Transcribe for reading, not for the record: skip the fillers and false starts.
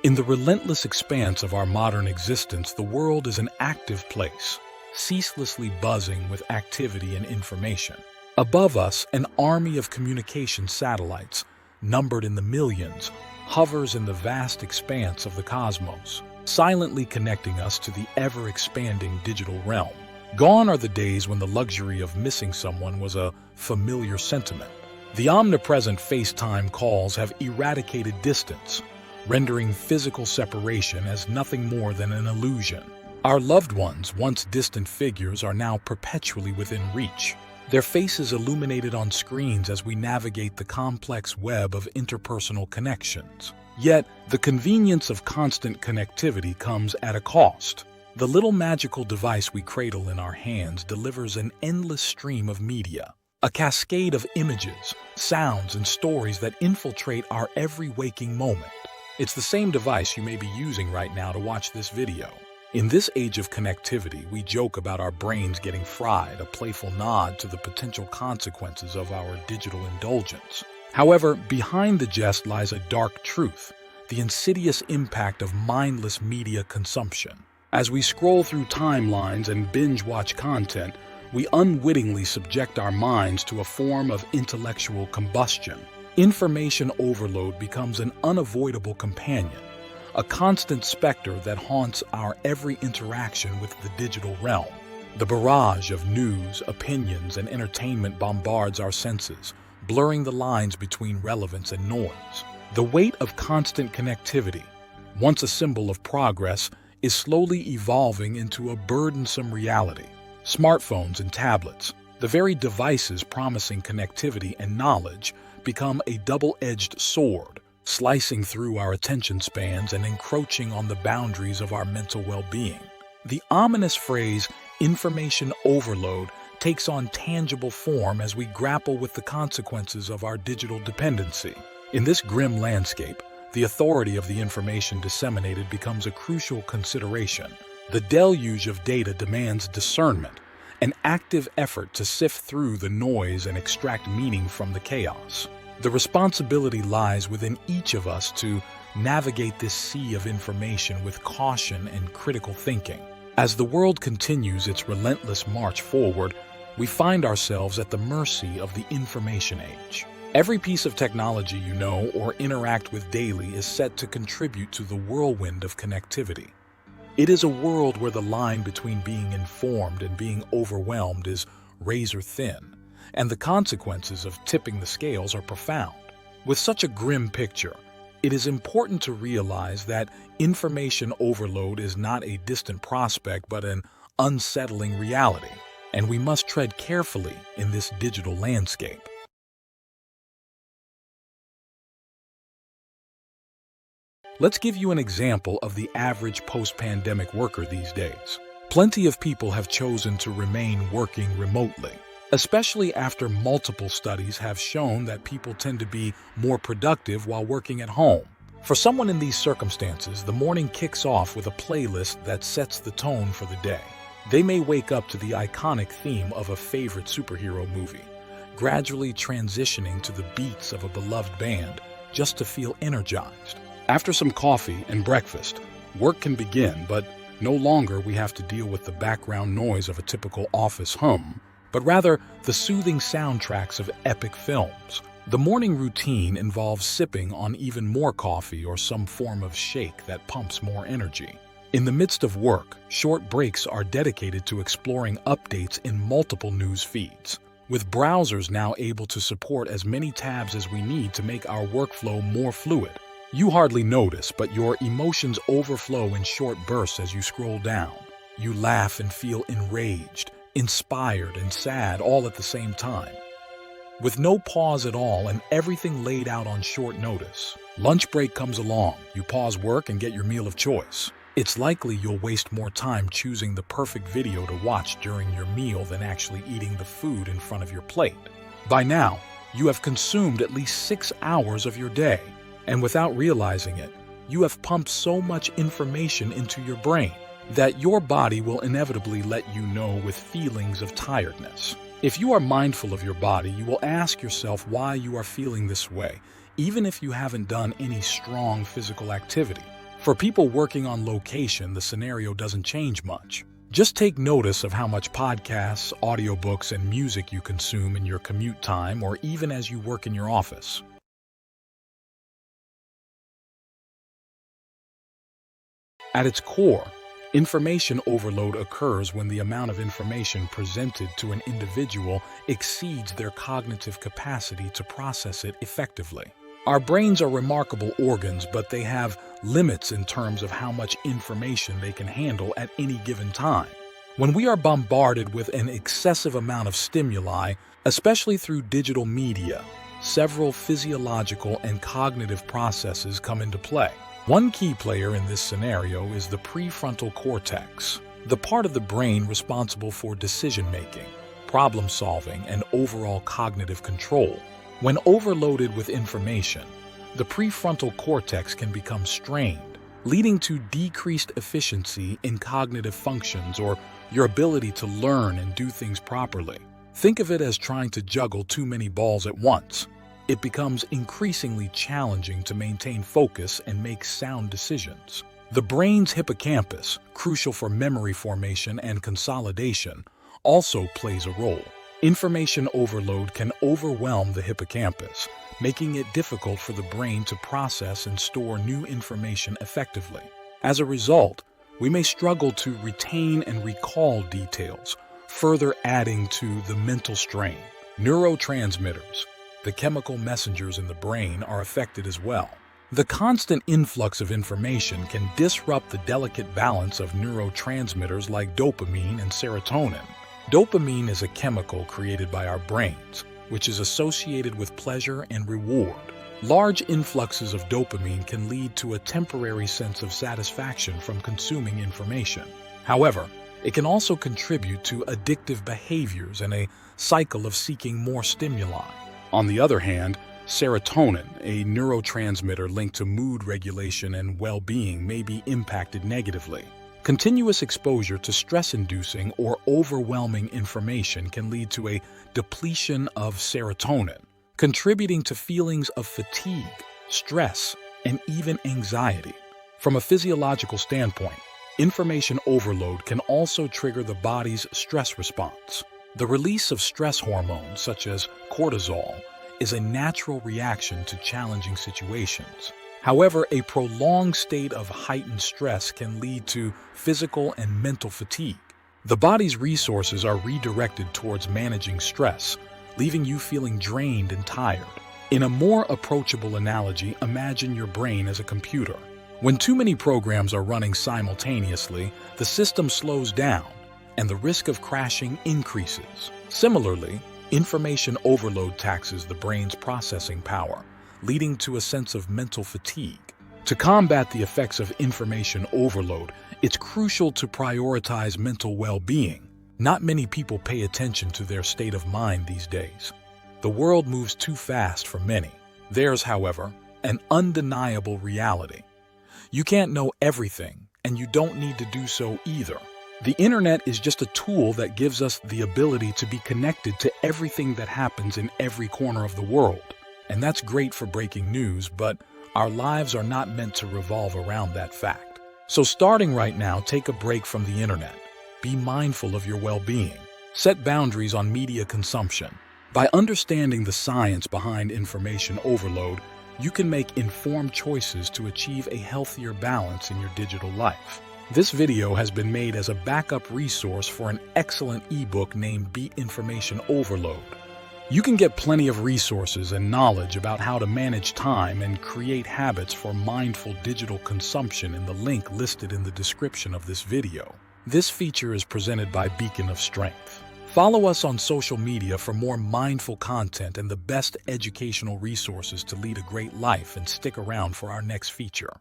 In the relentless expanse of our modern existence, the world is an active place, ceaselessly buzzing with activity and information. Above us, an army of communication satellites, numbered in the millions, hovers in the vast expanse of the cosmos, silently connecting us to the ever-expanding digital realm. Gone are the days when the luxury of missing someone was a familiar sentiment. The omnipresent FaceTime calls have eradicated distance, rendering physical separation as nothing more than an illusion. Our loved ones, once distant figures, are now perpetually within reach, their faces illuminated on screens as we navigate the complex web of interpersonal connections. Yet, the convenience of constant connectivity comes at a cost. The little magical device we cradle in our hands delivers an endless stream of media, a cascade of images, sounds, and stories that infiltrate our every waking moment. It's the same device you may be using right now to watch this video. In this age of connectivity, we joke about our brains getting fried, a playful nod to the potential consequences of our digital indulgence. However, behind the jest lies a dark truth, the insidious impact of mindless media consumption. As we scroll through timelines and binge-watch content, we unwittingly subject our minds to a form of intellectual combustion. Information overload becomes an unavoidable companion, a constant specter that haunts our every interaction with the digital realm. The barrage of news, opinions, and entertainment bombards our senses, blurring the lines between relevance and noise. The weight of constant connectivity, once a symbol of progress, is slowly evolving into a burdensome reality. Smartphones and tablets, the very devices promising connectivity and knowledge, become a double-edged sword, slicing through our attention spans and encroaching on the boundaries of our mental well-being. The ominous phrase, information overload, takes on tangible form as we grapple with the consequences of our digital dependency. In this grim landscape, the authority of the information disseminated becomes a crucial consideration. The deluge of data demands discernment, an active effort to sift through the noise and extract meaning from the chaos. The responsibility lies within each of us to navigate this sea of information with caution and critical thinking. As the world continues its relentless march forward, we find ourselves at the mercy of the information age. Every piece of technology you know or interact with daily is set to contribute to the whirlwind of connectivity. It is a world where the line between being informed and being overwhelmed is razor thin, and the consequences of tipping the scales are profound. With such a grim picture, it is important to realize that information overload is not a distant prospect but an unsettling reality, and we must tread carefully in this digital landscape. Let's give you an example of the average post-pandemic worker these days. Plenty of people have chosen to remain working remotely, especially after multiple studies have shown that people tend to be more productive while working at home. For someone in these circumstances, the morning kicks off with a playlist that sets the tone for the day. They may wake up to the iconic theme of a favorite superhero movie, gradually transitioning to the beats of a beloved band just to feel energized. After some coffee and breakfast, work can begin, but no longer we have to deal with the background noise of a typical office hum, but rather the soothing soundtracks of epic films. The morning routine involves sipping on even more coffee or some form of shake that pumps more energy. In the midst of work, short breaks are dedicated to exploring updates in multiple news feeds, with browsers now able to support as many tabs as we need to make our workflow more fluid. You hardly notice, but your emotions overflow in short bursts as you scroll down. You laugh and feel enraged, inspired, and sad all at the same time. With no pause at all and everything laid out on short notice. Lunch break comes along, you pause work and get your meal of choice. It's likely you'll waste more time choosing the perfect video to watch during your meal than actually eating the food in front of your plate. By now, you have consumed at least 6 hours of your day, and without realizing it, you have pumped so much information into your brain that your body will inevitably let you know with feelings of tiredness. If you are mindful of your body, you will ask yourself why you are feeling this way, even if you haven't done any strong physical activity. For people working on location, the scenario doesn't change much. Just take notice of how much podcasts, audiobooks, and music you consume in your commute time or even as you work in your office. At its core, information overload occurs when the amount of information presented to an individual exceeds their cognitive capacity to process it effectively. Our brains are remarkable organs, but they have limits in terms of how much information they can handle at any given time. When we are bombarded with an excessive amount of stimuli, especially through digital media, several physiological and cognitive processes come into play. One key player in this scenario is the prefrontal cortex, the part of the brain responsible for decision-making, problem-solving, and overall cognitive control. When overloaded with information, the prefrontal cortex can become strained, leading to decreased efficiency in cognitive functions or your ability to learn and do things properly. Think of it as trying to juggle too many balls at once. It becomes increasingly challenging to maintain focus and make sound decisions. The brain's hippocampus, crucial for memory formation and consolidation, also plays a role. Information overload can overwhelm the hippocampus, making it difficult for the brain to process and store new information effectively. As a result, we may struggle to retain and recall details, further adding to the mental strain. Neurotransmitters, the chemical messengers in the brain, are affected as well. The constant influx of information can disrupt the delicate balance of neurotransmitters like dopamine and serotonin. Dopamine is a chemical created by our brains, which is associated with pleasure and reward. Large influxes of dopamine can lead to a temporary sense of satisfaction from consuming information. However, it can also contribute to addictive behaviors and a cycle of seeking more stimuli. On the other hand, serotonin, a neurotransmitter linked to mood regulation and well-being, may be impacted negatively. Continuous exposure to stress-inducing or overwhelming information can lead to a depletion of serotonin, contributing to feelings of fatigue, stress, and even anxiety. From a physiological standpoint, information overload can also trigger the body's stress response. The release of stress hormones, such as cortisol, is a natural reaction to challenging situations. However, a prolonged state of heightened stress can lead to physical and mental fatigue. The body's resources are redirected towards managing stress, leaving you feeling drained and tired. In a more approachable analogy, imagine your brain as a computer. When too many programs are running simultaneously, the system slows down, and the risk of crashing increases. Similarly, information overload taxes the brain's processing power, leading to a sense of mental fatigue. To combat the effects of information overload, it's crucial to prioritize mental well-being. Not many people pay attention to their state of mind these days. The world moves too fast for many. There's, however, an undeniable reality. You can't know everything, and you don't need to do so either. The internet is just a tool that gives us the ability to be connected to everything that happens in every corner of the world. And that's great for breaking news, but our lives are not meant to revolve around that fact. So starting right now, take a break from the internet. Be mindful of your well-being. Set boundaries on media consumption. By understanding the science behind information overload, you can make informed choices to achieve a healthier balance in your digital life. This video has been made as a backup resource for an excellent ebook named Beat Information Overload. You can get plenty of resources and knowledge about how to manage time and create habits for mindful digital consumption in the link listed in the description of this video. This feature is presented by Beacon of Strength. Follow us on social media for more mindful content and the best educational resources to lead a great life, and stick around for our next feature.